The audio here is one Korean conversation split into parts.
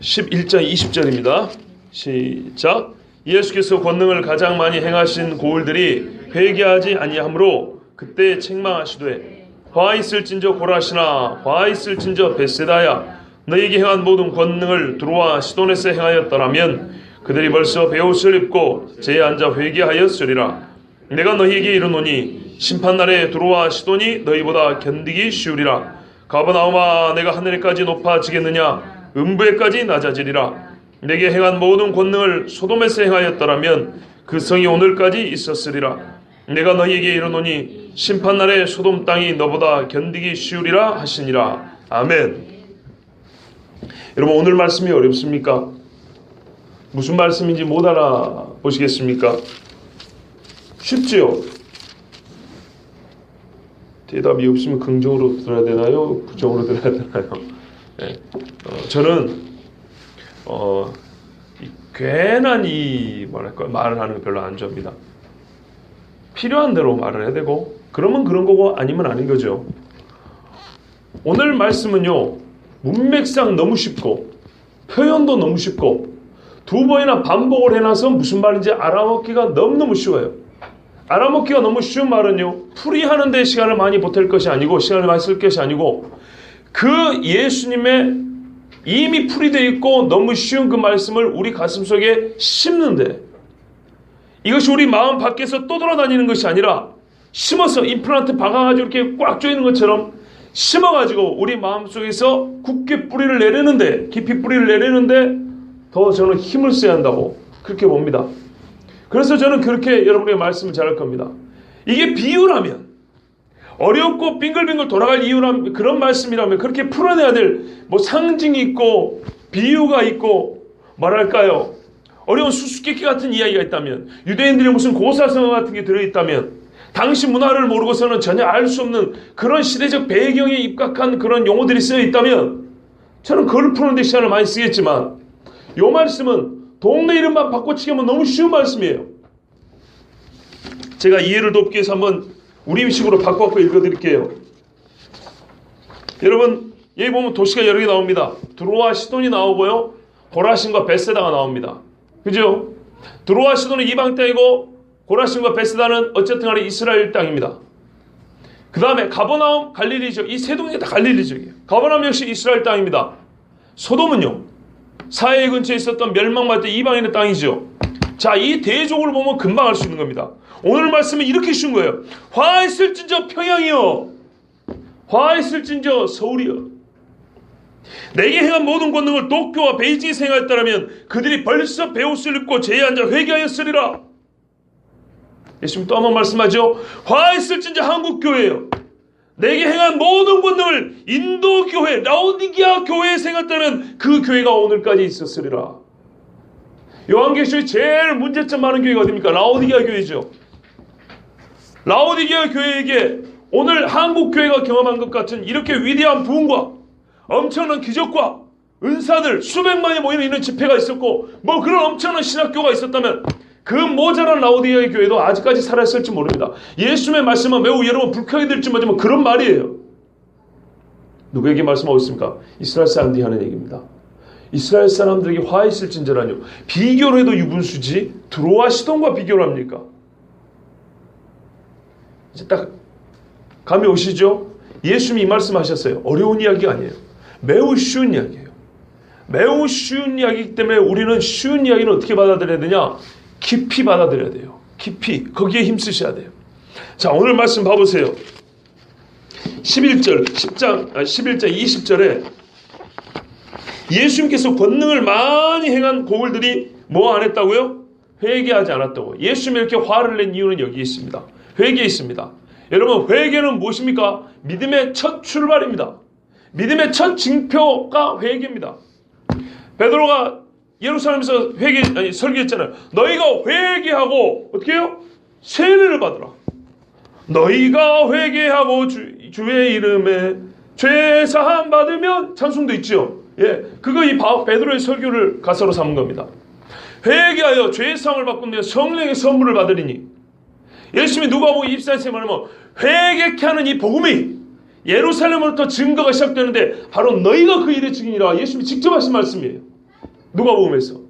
11장 20절입니다. 시작. 예수께서 권능을 가장 많이 행하신 고을들이 회개하지 아니하므로 그때 책망하시되 화 있을진저 고라시나 화 있을진저 벳세다야 너희에게 행한 모든 권능을 두로와 시돈에서 행하였더라면 그들이 벌써 베옷을 입고 제에 앉아 회개하였으리라. 내가 너희에게 이르노니 심판날에 두로와 시돈이 너희보다 견디기 쉬우리라. 가버나움아 내가 하늘에까지 높아지겠느냐 음부에까지 낮아지리라. 내게 행한 모든 권능을 소돔에서 행하였더라면 그 성이 오늘까지 있었으리라. 내가 너희에게 이르노니 심판날에 소돔 땅이 너보다 견디기 쉬우리라 하시니라. 아멘. 여러분, 오늘 말씀이 어렵습니까? 무슨 말씀인지 못 알아보시겠습니까? 쉽지요? 대답이 없으면 긍정으로 들어야 되나요? 부정으로 들어야 되나요? 네. 저는 괜한 말을 하는 거 별로 안 좋아합니다. 필요한 대로 말을 해야 되고, 그러면 그런 거고 아니면 아닌 거죠. 오늘 말씀은요, 문맥상 너무 쉽고 표현도 너무 쉽고 두 번이나 반복을 해놔서 무슨 말인지 알아먹기가 너무너무 쉬워요. 알아먹기가 너무 쉬운 말은요, 풀이하는 데 시간을 많이 보탤 것이 아니고 시간을 많이 쓸 것이 아니고 그 예수님의 이미 풀이되어 있고 너무 쉬운 그 말씀을 우리 가슴속에 심는데, 이것이 우리 마음 밖에서 떠돌아다니는 것이 아니라 심어서 임플란트 박아가지고 이렇게 꽉 조이는 것처럼 심어가지고 우리 마음속에서 굳게 뿌리를 내리는데, 깊이 뿌리를 내리는데 더 저는 힘을 써야 한다고 그렇게 봅니다. 그래서 저는 그렇게 여러분의 말씀을 잘할 겁니다. 이게 비유라면, 어렵고 빙글빙글 돌아갈 이유라면, 그런 말씀이라면 그렇게 풀어내야 될 상징이 있고 비유가 있고 뭐랄까요, 어려운 수수께끼 같은 이야기가 있다면, 유대인들의 무슨 고사성어 같은 게 들어있다면, 당시 문화를 모르고서는 전혀 알 수 없는 그런 시대적 배경에 입각한 그런 용어들이 쓰여 있다면 저는 그걸 푸는 데 시간을 많이 쓰겠지만, 이 말씀은 동네 이름만 바꿔치기 하면 너무 쉬운 말씀이에요. 제가 이해를 돕기 위해서 한번 우리식으로 바꿔 읽어드릴게요. 여러분, 여기 보면 도시가 여러 개 나옵니다. 두로와 시돈이 나오고요, 고라신과 벳세다가 나옵니다. 그죠? 두로와 시돈은 이방 땅이고 고라신과 벳세다는 어쨌든 간에 이스라엘 땅입니다. 그 다음에 가버나움, 갈릴리 지역, 이 세 동네가 다 갈릴리 지역이에요. 가버나움 역시 이스라엘 땅입니다. 소돔은요, 사해 근처에 있었던 멸망받을 이방인의 땅이죠. 자, 이 대족을 보면 금방 알 수 있는 겁니다. 오늘 말씀은 이렇게 쉬운 거예요. 화 있을진저 평양이여, 화 있을진저 서울이여. 내게 행한 모든 권능을 도쿄와 베이징에서 행하였다면 그들이 벌써 베옷을 입고 제에 앉아 회개하였으리라. 예수님 또 한 번 말씀하죠. 화 있을진저 한국교회요, 내게 행한 모든 권능을 인도교회, 라오디게아 교회에서 행했다면 그 교회가 오늘까지 있었으리라. 요한계시록에 제일 문제점 많은 교회가 어디입니까? 라오디게아 교회죠. 라오디게아 교회에게 오늘 한국교회가 경험한 것 같은 이렇게 위대한 부흥과 엄청난 기적과 은사들, 수백만이 모이는 이런 집회가 있었고 그런 엄청난 신학교가 있었다면 그 모자란 라오디게아 교회도 아직까지 살아있을지 모릅니다. 예수님의 말씀은 매우 여러분 불쾌하게 들지 모르지만 그런 말이에요. 누구에게 말씀하고 있습니까? 이스라엘 사람들이 하는 얘기입니다. 이스라엘 사람들에게 화 있을진저라뇨. 비교로 해도 유분수지 두로와 시돈과 비교를 합니까? 이제 딱 감이 오시죠? 예수님이 이 말씀하셨어요. 어려운 이야기가 아니에요. 매우 쉬운 이야기예요. 매우 쉬운 이야기이기 때문에 우리는 쉬운 이야기는 어떻게 받아들여야 되냐? 깊이 받아들여야 돼요. 깊이. 거기에 힘쓰셔야 돼요. 자, 오늘 말씀 봐보세요. 11장 20절에 예수님께서 권능을 많이 행한 고을들이 뭐 안 했다고요? 회개하지 않았다고. 예수님이 이렇게 화를 낸 이유는 여기 있습니다. 회개에 있습니다. 여러분, 회개는 무엇입니까? 믿음의 첫 출발입니다. 믿음의 첫 징표가 회개입니다. 베드로가 예루살렘에서 설교했잖아요. 너희가 회개하고 어떻게 해요? 세례를 받으라. 너희가 회개하고 주의 이름에 죄 사함 받으면 찬송도 있죠. 예, 그거 이 베드로의 설교를 가사로 삼은 겁니다. 회개하여 죄 사함을 받고 성령의 선물을 받으리니. 예수님이 누가복음 24장에 말하면 회개케 하는 이 복음이 예루살렘으로부터 증거가 시작되는데 바로 너희가 그 일의 증인이라. 예수님이 직접 하신 말씀이에요. 누가복음에서.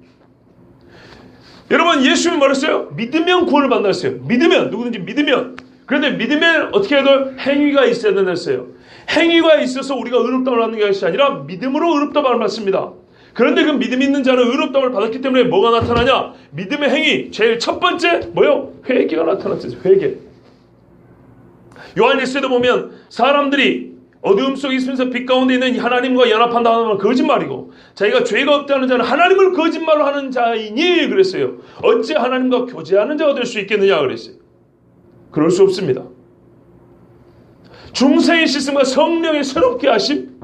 여러분 예수님이 말했어요. 믿으면 구원을 받는다 했어요. 믿으면, 누구든지 믿으면. 그런데 믿으면 어떻게 해도 행위가 있어야 된다 했어요. 행위가 있어서 우리가 의롭다함을 받는 것이 아니라 믿음으로 의롭다함을 받습니다. 그런데 그 믿음 있는 자는 의롭다함을 받았기 때문에 뭐가 나타나냐? 믿음의 행위. 제일 첫 번째 뭐요? 회개가 나타났어요. 회개. 요한일서에도 보면 사람들이 어두움 속에 있으면서 빛 가운데 있는 하나님과 연합한다 하는 건 거짓말이고, 자기가 죄가 없다는 자는 하나님을 거짓말로 하는 자이니 그랬어요. 어찌 하나님과 교제하는 자가 될 수 있겠느냐 그랬어요. 그럴 수 없습니다. 중생의 씻음과 성령의 새롭게 하심,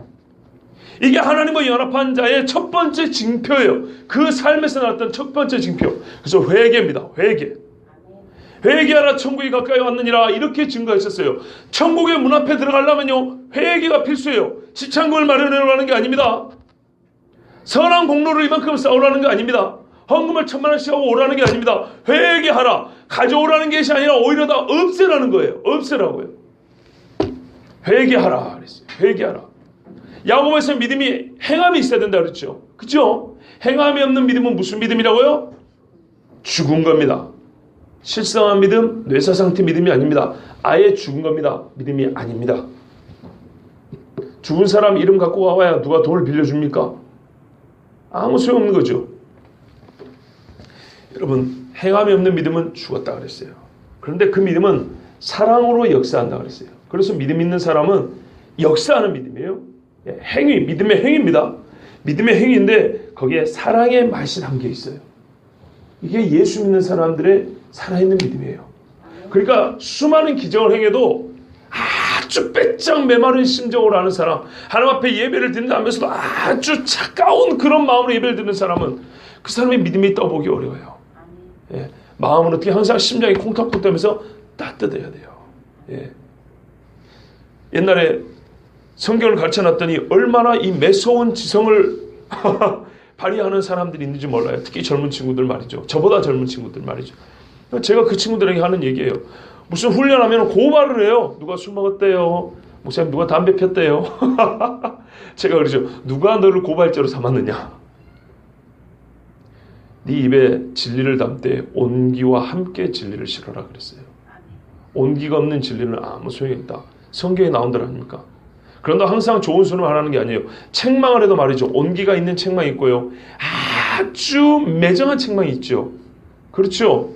이게 하나님과 연합한 자의 첫 번째 징표예요. 그 삶에서 나왔던 첫 번째 징표. 그래서 회개입니다. 회개. 회개하라 천국이 가까이 왔느니라 이렇게 증거했었어요. 천국의 문 앞에 들어가려면요 회개가 필수예요. 지창금을 마련하라는 게 아닙니다. 선한 공로를 이만큼 쌓으라는 게 아닙니다. 헌금을 10,000,000원씩 하고 오라는 게 아닙니다. 회개하라, 가져오라는 것이 아니라 오히려 다 없애라는 거예요. 없애라고요. 회개하라 그랬어요. 회개하라. 야고보에서 믿음이 행함이 있어야 된다 그랬죠. 그렇죠? 행함이 없는 믿음은 무슨 믿음이라고요? 죽은 겁니다. 실성한 믿음, 뇌사 상태 믿음이 아닙니다. 아예 죽은 겁니다. 믿음이 아닙니다. 죽은 사람 이름 갖고 와봐야 누가 돈을 빌려줍니까? 아무 소용없는 거죠. 여러분, 행함이 없는 믿음은 죽었다 그랬어요. 그런데 그 믿음은 사랑으로 역사한다 그랬어요. 그래서 믿음 있는 사람은 역사하는 믿음이에요. 행위, 믿음의 행위입니다. 믿음의 행위인데 거기에 사랑의 맛이 담겨 있어요. 이게 예수 믿는 사람들의 살아있는 믿음이에요. 그러니까 수많은 기적을 행해도 아주 빼짝 메마른 심정으로 하는 사람, 하나님 앞에 예배를 드린다면서도 아주 차가운 그런 마음으로 예배를 드리는 사람은 그 사람의 믿음이 떠보기 어려워요. 예, 마음은 어떻게 항상 심장이 콩닥콩닥하면서 따뜻해야 돼요. 예. 옛날에 성경을 가르쳐놨더니 얼마나 이 매서운 지성을 발휘하는 사람들이 있는지 몰라요. 특히 젊은 친구들 말이죠. 저보다 젊은 친구들 말이죠. 제가 그 친구들에게 하는 얘기예요. 무슨 훈련하면 고발을 해요. 누가 술 먹었대요. 목사님 누가 담배 폈대요. 제가 그러죠. 누가 너를 고발자로 삼았느냐. 네 입에 진리를 담되 온기와 함께 진리를 실어라 그랬어요. 온기가 없는 진리는 아무 소용이 없다. 성경에 나온 대로 아닙니까? 그런데 항상 좋은 소리만 하라는 게 아니에요. 책망을 해도 말이죠. 온기가 있는 책망이 있고요. 아주 매정한 책망이 있죠. 그렇죠?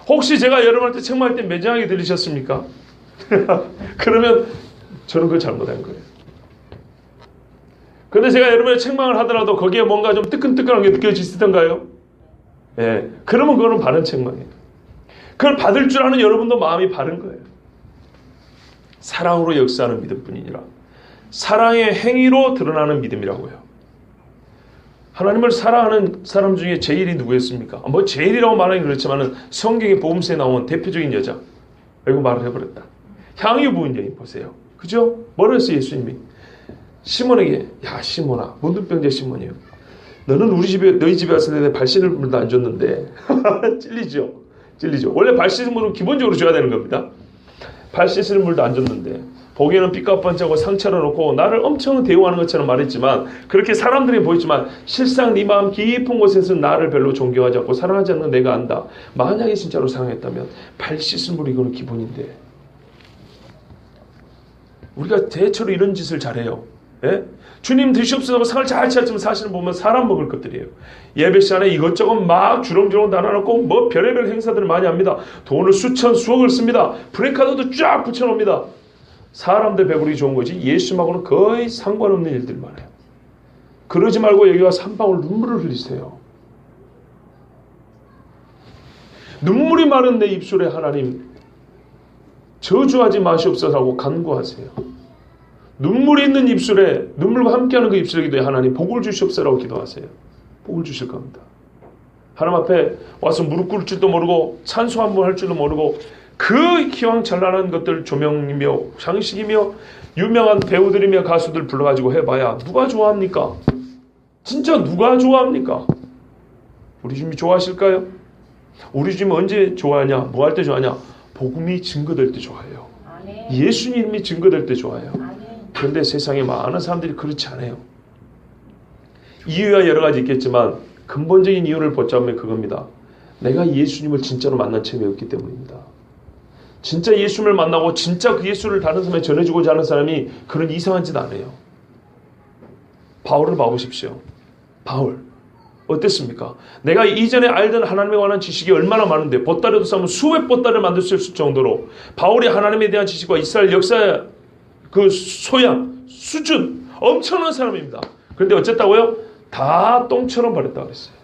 혹시 제가 여러분한테 책망할 때 매정하게 들리셨습니까? 그러면 저는 그걸 잘못한 거예요. 그런데 제가 여러분의 책망을 하더라도 거기에 뭔가 좀 뜨끈뜨끈한 게 느껴지시던가요? 예, 그러면 그거는 바른 책망이에요. 그걸 받을 줄 아는 여러분도 마음이 바른 거예요. 사랑으로 역사하는 믿음뿐이니라. 사랑의 행위로 드러나는 믿음이라고요. 하나님을 사랑하는 사람 중에 제일이 누구였습니까? 뭐 제일이라고 말하긴 그렇지만 성경의 복음서에 나온 대표적인 여자. 이거 말을 해버렸다. 향유 부은 여인 보세요. 그죠? 뭐라 했어요 예수님이? 시몬에게, 야 시몬아, 문둥병자 시몬이요. 너는 우리 집에, 너희 집에 왔을 때 발 씻을 물도 안 줬는데. 찔리죠? 찔리죠? 원래 발 씻을 물은 기본적으로 줘야 되는 겁니다. 발 씻을 물도 안 줬는데 보기에는 삐까뻔쩍하고 상처를 놓고 나를 엄청 대우하는 것처럼 말했지만, 그렇게 사람들이 보였지만 실상 네 마음 깊은 곳에서 나를 별로 존경하지 않고 사랑하지 않는 내가 안다. 만약에 진짜로 사랑했다면 발 씻을 물 이거는 기본인데. 우리가 대체로 이런 짓을 잘해요. 예? 주님 드시옵소서 상을 잘 차렸지만 사실은 보면 사람 먹을 것들이에요. 예배 시간에 이것저것 막 주렁주렁 달아놓고 뭐 별의별 행사들을 많이 합니다. 돈을 수천 수억을 씁니다. 프랜카드도 쫙 붙여놓습니다. 사람들 배부르기 좋은 거지 예수님하고는 거의 상관없는 일들만 해요. 그러지 말고 여기 와서 한 방울 눈물을 흘리세요. 눈물이 마른 내 입술에 하나님 저주하지 마시옵소서 하고 간구하세요. 눈물이 있는 입술에, 눈물과 함께하는 그 입술에 기도해 하나님 복을 주시옵소서라고 기도하세요. 복을 주실 겁니다. 하나님 앞에 와서 무릎 꿇을 줄도 모르고 찬송 한 번 할 줄도 모르고 그 기왕찬란한 것들 조명이며 장식이며 유명한 배우들이며 가수들 불러가지고 해봐야 누가 좋아합니까? 진짜 누가 좋아합니까? 우리 주님이 좋아하실까요? 우리 주님이 언제 좋아하냐? 뭐 할 때 좋아하냐? 복음이 증거될 때 좋아해요. 예수님이 증거될 때 좋아해요. 그런데 세상에 많은 사람들이 그렇지 않아요. 이유가 여러 가지 있겠지만 근본적인 이유를 붙잡으면 그겁니다. 내가 예수님을 진짜로 만난 체험이 없기 때문입니다. 진짜 예수님을 만나고 진짜 그 예수를 다른 사람에 전해주고자 하는 사람이 그런 이상한 짓 안 해요. 바울을 봐보십시오. 바울 어땠습니까? 내가 이전에 알던 하나님에 관한 지식이 얼마나 많은데 보따리도 싸면 수백 보따리를 만들 수 있을 정도로 바울이 하나님에 대한 지식과 이스라엘 역사의 그 소양, 수준 엄청난 사람입니다. 그런데 어쨌다고요? 다 똥처럼 버렸다고 그랬어요.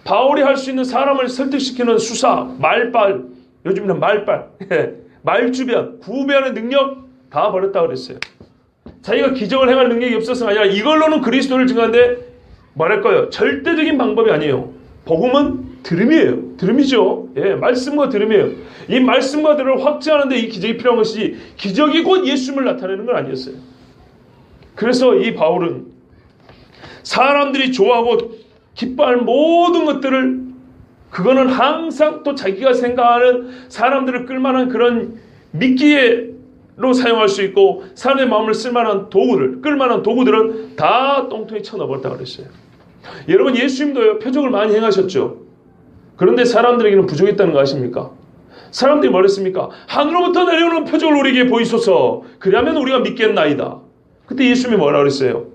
바울이 할 수 있는 사람을 설득시키는 수사, 말빨, 요즘에는 말빨, 말주변, 구배하는 능력 다 버렸다고 그랬어요. 자기가 기적을 행할 능력이 없어서가 아니라 이걸로는 그리스도를 증거하는데 말할까요? 절대적인 방법이 아니에요. 복음은 들음이에요. 들음이죠. 예, 말씀과 들음이에요. 이 말씀과 들음을 확증하는데 이 기적이 필요한 것이지 기적이 곧 예수님을 나타내는 건 아니었어요. 그래서 이 바울은 사람들이 좋아하고 기뻐할 모든 것들을 그거는 항상 또 자기가 생각하는 사람들을 끌만한 그런 미끼로 사용할 수 있고 사람의 마음을 쓸만한 도구들, 끌만한 도구들은 다 똥통에 쳐넣어버렸다고 그랬어요. 여러분 예수님도요 표적을 많이 행하셨죠. 그런데 사람들에게는 부족했다는 거 아십니까? 사람들이 뭐랬습니까? 하늘로부터 내려오는 표적을 우리에게 보이소서. 그러면 우리가 믿겠나이다. 그때 예수님이 뭐라 그랬어요?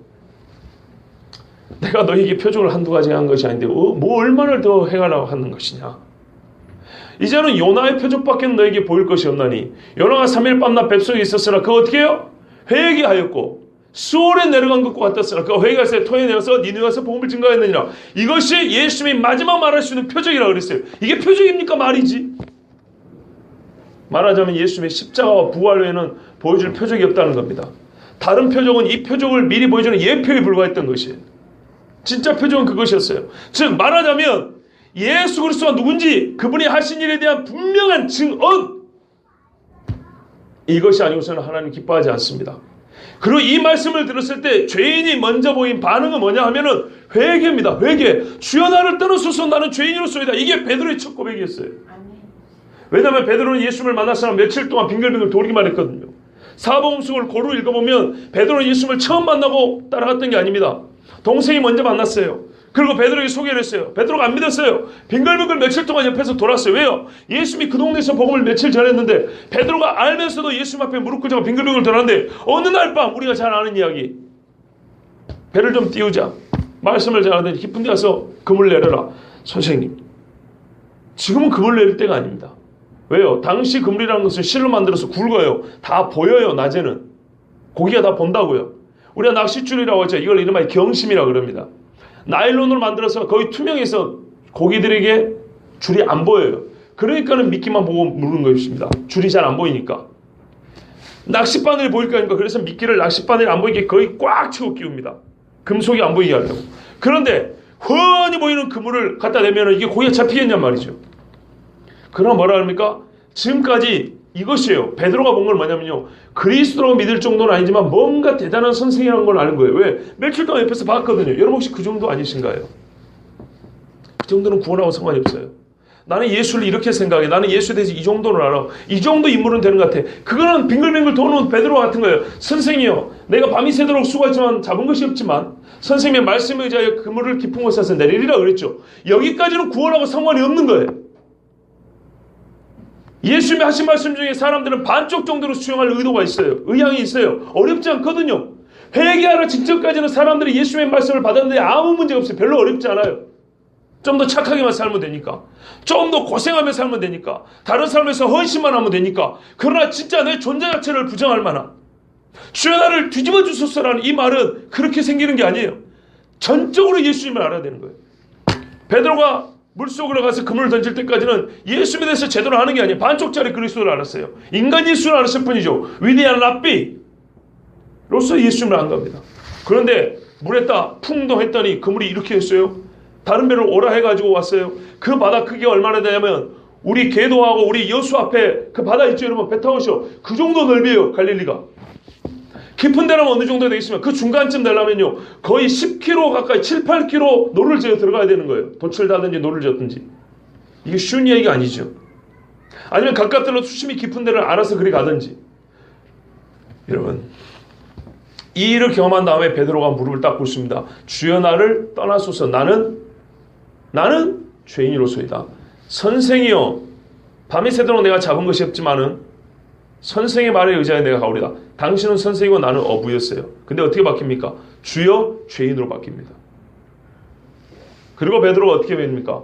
내가 너에게 표적을 한두 가지 한 것이 아닌데 뭐 얼마나 더 행하라고 하는 것이냐. 이제는 요나의 표적밖에 너에게 보일 것이 없나니 요나가 3일 밤낮 뱃속에 있었으나 그거 어떻게 해요? 회개하였고 수월에 내려간 것과 같았으나 그 회개하여 토에 내려서 니느웨 가서 복음을 증거했느니라. 이것이 예수님이 마지막 말할 수 있는 표적이라고 그랬어요. 이게 표적입니까? 말이지. 말하자면 예수님의 십자가와 부활 외에는 보여줄 표적이 없다는 겁니다. 다른 표적은 이 표적을 미리 보여주는 예표에 불과했던 것이에요. 진짜 표적은 그것이었어요. 즉 말하자면 예수 그리스도가 누군지 그분이 하신 일에 대한 분명한 증언, 이것이 아니고서는 하나님 기뻐하지 않습니다. 그리고 이 말씀을 들었을 때 죄인이 먼저 보인 반응은 뭐냐 하면은 회개입니다. 회개. 주여 나를 떠나소서 나는 죄인으로소이다. 이게 베드로의 첫 고백이었어요. 왜냐하면 베드로는 예수님을 만났으나 며칠 동안 빙글빙글 돌기만 했거든요. 사복음 속을 고루 읽어보면 베드로는 예수님을 처음 만나고 따라갔던 게 아닙니다. 동생이 먼저 만났어요. 그리고 베드로에게 소개를 했어요. 베드로가 안 믿었어요. 빙글빙글 며칠 동안 옆에서 돌았어요. 왜요? 예수님이 그 동네에서 복음을 며칠 전했는데 베드로가 알면서도 예수님 앞에 무릎 꿇자고 빙글빙글 돌았는데 어느 날 밤 우리가 잘 아는 이야기, 배를 좀 띄우자. 말씀을 잘하더니 깊은 데 가서 금을 내려라. 선생님, 지금은 금을 내릴 때가 아닙니다. 왜요? 당시 그물이라는 것은 실로 만들어서 굵어요. 다 보여요. 낮에는 고기가 다 본다고요. 우리가 낚싯줄이라고 하죠. 이걸 이름하여 경심이라고 그럽니다. 나일론으로 만들어서 거의 투명해서 고기들에게 줄이 안 보여요. 그러니까는 미끼만 보고 물는 것입니다. 줄이 잘 안 보이니까. 낚싯바늘이 보일 거 아닙니까? 그래서 미끼를 낚싯바늘이 안 보이게 거의 꽉 채워 끼웁니다. 금속이 안 보이게 하려고. 그런데 훤히 보이는 그물을 갖다 대면 이게 고기가 잡히겠냔 말이죠. 그러나 뭐라 합니까? 지금까지 이것이에요. 베드로가 본 건 뭐냐면요, 그리스도라고 믿을 정도는 아니지만 뭔가 대단한 선생이라는 걸 아는 거예요. 왜? 며칠 동안 옆에서 봤거든요. 여러분 혹시 그 정도 아니신가요? 그 정도는 구원하고 상관이 없어요. 나는 예수를 이렇게 생각해. 나는 예수에 대해서 이 정도는 알아. 이 정도 인물은 되는 것 같아. 그거는 빙글빙글 도는 베드로와 같은 거예요. 선생이요, 내가 밤이 새도록 수고했지만 잡은 것이 없지만 선생님의 말씀에 의하여 그물을 깊은 곳에서 내리리라 그랬죠. 여기까지는 구원하고 상관이 없는 거예요. 예수님이 하신 말씀 중에 사람들은 반쪽 정도로 수용할 의도가 있어요. 의향이 있어요. 어렵지 않거든요. 회개하라 직전까지는 사람들이 예수님의 말씀을 받았는데 아무 문제가 없어요. 별로 어렵지 않아요. 좀 더 착하게만 살면 되니까. 좀 더 고생하며 살면 되니까. 다른 삶에서 헌신만 하면 되니까. 그러나 진짜 내 존재 자체를 부정할 만한, 주여 나를 뒤집어 주소서라는 이 말은 그렇게 생기는 게 아니에요. 전적으로 예수님을 알아야 되는 거예요. 베드로가 물속으로 가서 그물을 던질 때까지는 예수님에 대해서 제대로 아는 게 아니에요. 반쪽짜리 그리스도를 알았어요. 인간 예수를 알았을 뿐이죠. 위대한 랍비로서 예수님을 안 겁니다. 그런데 물에 따 풍덩했더니 그물이 이렇게 했어요. 다른 배를 오라 해가지고 왔어요. 그 바다 크기가 얼마나 되냐면 우리 궤도하고 우리 여수 앞에 그 바다 있죠 여러분, 배 타오셔. 그 정도 넓이에요. 갈릴리가. 깊은 데라면 어느 정도 되겠으면 그 중간쯤 되려면요 거의 10km 가까이 7, 8km 노를 지어 들어가야 되는 거예요. 도치를 다든지 노를 지었든지. 이게 쉬운 이야기가 아니죠. 아니면 가깝더라도 수심이 깊은 데를 알아서 그리 가든지. 여러분, 이 일을 경험한 다음에 베드로가 무릎을 딱 꿇습니다. 주여 나를 떠나소서. 나는 나는 죄인으로소이다. 선생이여, 밤이 새도록 내가 잡은 것이 없지만은 선생의 말에 의지하여 내가 가오리다. 당신은 선생이고 나는 어부였어요. 근데 어떻게 바뀝니까? 주여, 죄인으로 바뀝니다. 그리고 베드로가 어떻게 됩니까?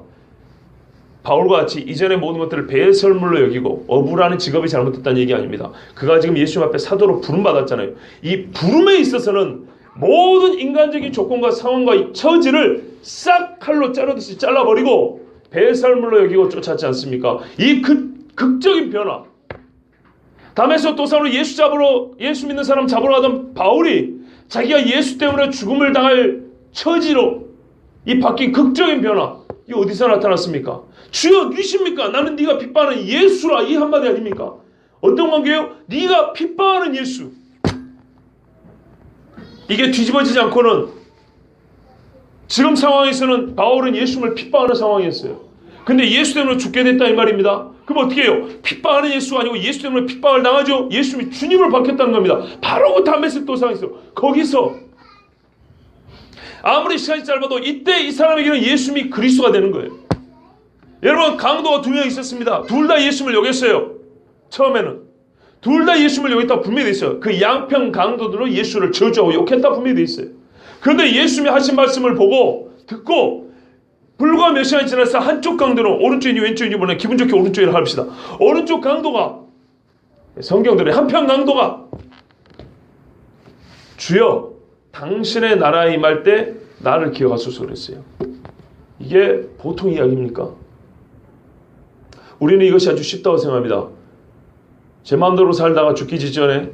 바울과 같이 이전의 모든 것들을 배설물로 여기고, 어부라는 직업이 잘못됐다는 얘기 아닙니다. 그가 지금 예수님 앞에 사도로 부름받았잖아요. 이 부름에 있어서는 모든 인간적인 조건과 상황과 처지를 싹 칼로 자르듯이 잘라버리고 배설물로 여기고 쫓았지 않습니까? 이 극적인 변화. 담에서 도사로 예수 믿는 사람 잡으러 가던 바울이 자기가 예수 때문에 죽음을 당할 처지로 이 바뀐 극적인 변화, 이 어디서 나타났습니까? 주여 누구십니까? 나는 네가 핍박하는 예수라, 이 한마디 아닙니까? 어떤 관계예요? 네가 핍박하는 예수. 이게 뒤집어지지 않고는, 지금 상황에서는 바울은 예수님을 핍박하는 상황이었어요. 근데 예수 때문에 죽게 됐다 이 말입니다. 그럼 어떻게 해요? 핍박하는 예수가 아니고 예수 때문에 핍박을 당하죠. 예수님이 주님을 받겠다는 겁니다. 바로 그 다메섹 도상에서, 거기서 아무리 시간이 짧아도 이때 이 사람에게는 예수님이 그리스도가 되는 거예요. 여러분, 강도가 2명 있었습니다. 둘 다 예수님을 욕했어요. 처음에는 둘 다 예수님을 욕했다 분명히 돼 있어요. 그 양평 강도들은 예수를 저주하고 욕했다 분명히 돼 있어요. 그런데 예수님이 하신 말씀을 보고 듣고 불과 몇 시간이 지나서 한쪽 강도는, 오른쪽이니 왼쪽이니 모르는, 기분 좋게 오른쪽이라 합시다. 오른쪽 강도가, 성경들의 한편 강도가, 주여 당신의 나라에 임할 때 나를 기억하소서 그랬어요. 이게 보통 이야기입니까? 우리는 이것이 아주 쉽다고 생각합니다. 제 마음대로 살다가 죽기 직전에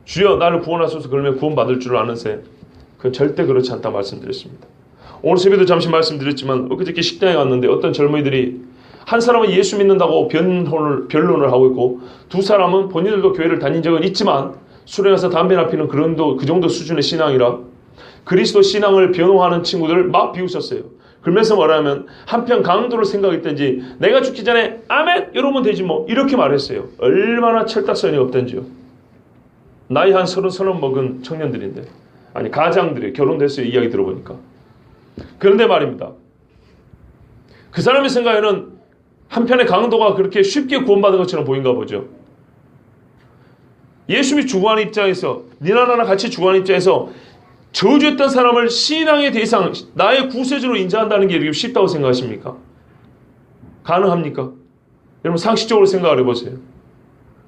주여 나를 구원하소서 그러면 구원받을 줄 아는새, 그건 절대 그렇지 않다 말씀드렸습니다. 오늘 새벽에도 잠시 말씀드렸지만, 엊그저께 식당에 갔는데 어떤 젊은이들이, 한 사람은 예수 믿는다고 변론을 하고 있고, 두 사람은 본인들도 교회를 다닌 적은 있지만 술에 가서 담배나 피는 그 정도 수준의 신앙이라 그리스도 신앙을 변호하는 친구들을 막 비웃었어요. 그러면서 뭐라면 한편 강도를 생각했던지, 내가 죽기 전에 아멘 이러면 되지 뭐, 이렇게 말했어요. 얼마나 철딱선이 없던지요. 나이 한 30 먹은 청년들인데, 아니 가장들이 결혼됐어요. 이야기 들어보니까. 그런데 말입니다, 그 사람의 생각에는 한편의 강도가 그렇게 쉽게 구원받은 것처럼 보인가 보죠. 예수님이 죽어가는 입장에서, 니나 나나 같이 죽어가는 입장에서 저주했던 사람을 신앙의 대상, 나의 구세주로 인정한다는 게 이렇게 쉽다고 생각하십니까? 가능합니까? 여러분 상식적으로 생각을 해보세요.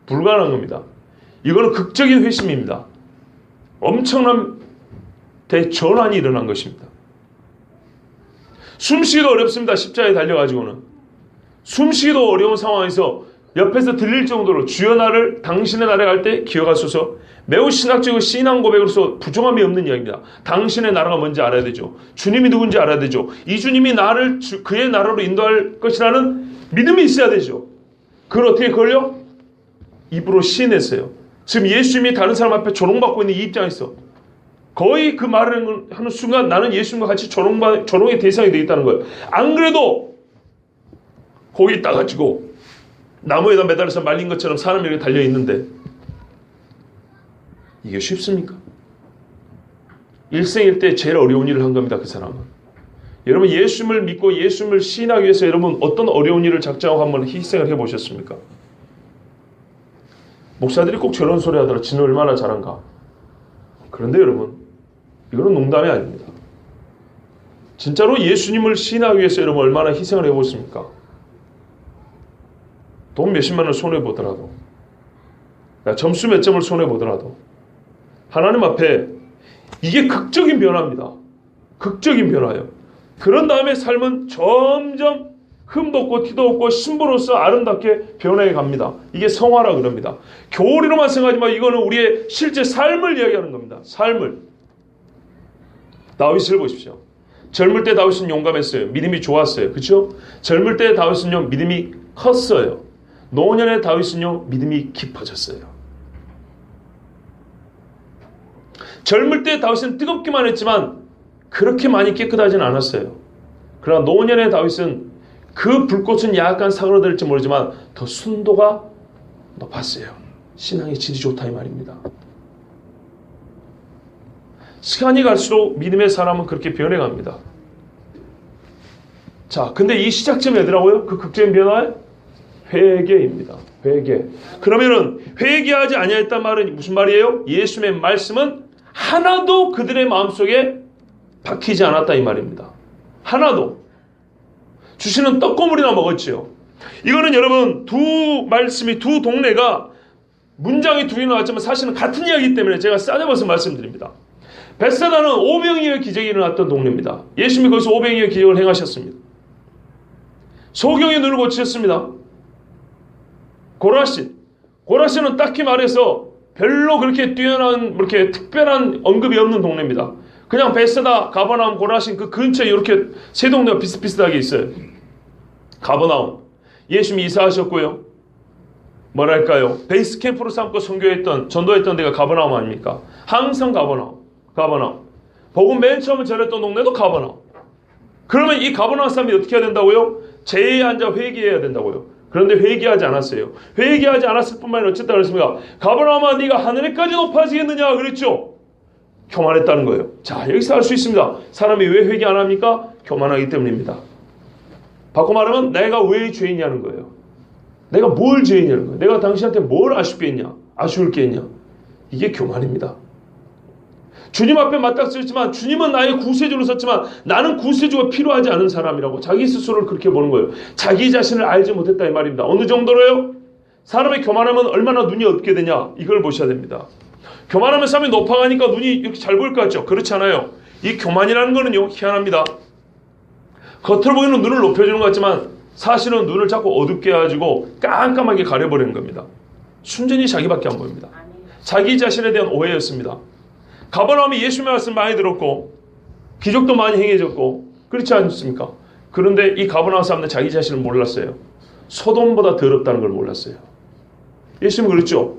불가능한 겁니다. 이거는 극적인 회심입니다. 엄청난 대전환이 일어난 것입니다. 숨쉬기도 어렵습니다. 십자가에 달려가지고는. 숨쉬기도 어려운 상황에서 옆에서 들릴 정도로 주여 나를 당신의 나라에 갈 때 기억하소서, 매우 신학적이고 신앙 고백으로서 부족함이 없는 이야기입니다. 당신의 나라가 뭔지 알아야 되죠. 주님이 누군지 알아야 되죠. 이 주님이 나를 그의 나라로 인도할 것이라는 믿음이 있어야 되죠. 그걸 어떻게 걸려? 입으로 시인했어요. 지금 예수님이 다른 사람 앞에 조롱받고 있는 이 입장에서 거의 그 말을 하는 순간 나는 예수님과 같이 조롱의 대상이 되겠다는 거예요. 안 그래도 거기 따가지고 나무에다 매달려서 말린 것처럼 사람이 이렇게 달려있는데 이게 쉽습니까? 일생일대 제일 어려운 일을 한 겁니다. 그 사람은. 여러분 예수님을 믿고 예수님을 시인하기 위해서 여러분 어떤 어려운 일을 작정하고 한번 희생을 해보셨습니까? 목사들이 꼭 저런 소리 하더라. 지는 얼마나 잘한가. 그런데 여러분 이거는 농담이 아닙니다. 진짜로 예수님을 시인하기 위해서 여러분 얼마나 희생을 해보십니까? 돈 몇십만 원 손해보더라도, 점수 몇 점을 손해보더라도 하나님 앞에 이게 극적인 변화입니다. 극적인 변화예요. 그런 다음에 삶은 점점 흠도 없고 티도 없고 신부로서 아름답게 변해 갑니다. 이게 성화라 그럽니다. 교리로만 생각하지 마. 이거는 우리의 실제 삶을 이야기하는 겁니다. 삶을. 다윗을 보십시오. 젊을 때 다윗은 용감했어요. 믿음이 좋았어요. 그렇죠? 젊을 때 다윗은요 믿음이 컸어요. 노년의 다윗은요 믿음이 깊어졌어요. 젊을 때 다윗은 뜨겁기만 했지만 그렇게 많이 깨끗하지는 않았어요. 그러나 노년의 다윗은 그 불꽃은 약간 사그라들지 모르지만 더 순도가 높았어요. 신앙의 질이 좋다 이 말입니다. 시간이 갈수록 믿음의 사람은 그렇게 변해갑니다. 자, 근데 이 시작점이 어디라고요? 그 극적인 변화의 회개입니다. 회개. 그러면은 회개하지 아니했단 말은 무슨 말이에요? 예수님의 말씀은 하나도 그들의 마음속에 박히지 않았다 이 말입니다. 하나도. 주시는 떡고물이나 먹었지요. 이거는 여러분 두 말씀이 두 동네가 문장이 두 개 나왔지만 사실은 같은 이야기이기 때문에 제가 싸잡아서 말씀드립니다. 벳사다는 오병이어의 기적이 일어났던 동네입니다. 예수님이 거기서 오병이어의 기적을 행하셨습니다. 소경의 눈을 고치셨습니다. 고라신은 딱히 말해서 별로 그렇게 뛰어난 그렇게 특별한 언급이 없는 동네입니다. 그냥 벳사다, 가버나움, 고라신 그 근처에 이렇게 세 동네가 비슷비슷하게 있어요. 가버나움 예수님이 이사하셨고요. 뭐랄까요? 베이스 캠프로 삼고 선교했던 전도했던 데가 가버나움 아닙니까? 항상 가버나움. 복음 맨 처음에 전했던 동네도 가버나움. 그러면 이 가버나움 사람이 어떻게 해야 된다고요? 제에 앉아 회개해야 된다고요. 그런데 회개하지 않았어요. 회개하지 않았을 뿐만 아니라 어쨌다 그랬습니까? 가버나움아 네가 하늘에까지 높아지겠느냐 그랬죠. 교만했다는 거예요. 자, 여기서 알 수 있습니다. 사람이 왜 회개 안 합니까? 교만하기 때문입니다. 바꿔 말하면 내가 왜 죄인이냐는 거예요. 내가 뭘 죄인이냐는 거예요. 내가 당신한테 뭘 아쉽게 했냐? 아쉬울 게 있냐? 이게 교만입니다. 주님 앞에 맞닥뜨렸지만 주님은 나의 구세주로 섰지만 나는 구세주가 필요하지 않은 사람이라고 자기 스스로를 그렇게 보는 거예요. 자기 자신을 알지 못했다 이 말입니다. 어느 정도로요? 사람이 교만하면 얼마나 눈이 어둡게 되냐? 이걸 보셔야 됩니다. 교만하면 사람이 높아가니까 눈이 이렇게 잘 보일 것 같죠? 그렇지 않아요. 이 교만이라는 거는요 희한합니다. 겉으로 보이는 눈을 높여주는 것 같지만 사실은 눈을 자꾸 어둡게 해가지고 깜깜하게 가려버리는 겁니다. 순전히 자기밖에 안 보입니다. 자기 자신에 대한 오해였습니다. 가버나움이 예수님의 말씀 많이 들었고 기적도 많이 행해졌고 그렇지 않습니까? 그런데 이 가버나움 사람들은 자기 자신을 몰랐어요. 소돔보다 더럽다는 걸 몰랐어요. 예수님은 그랬죠.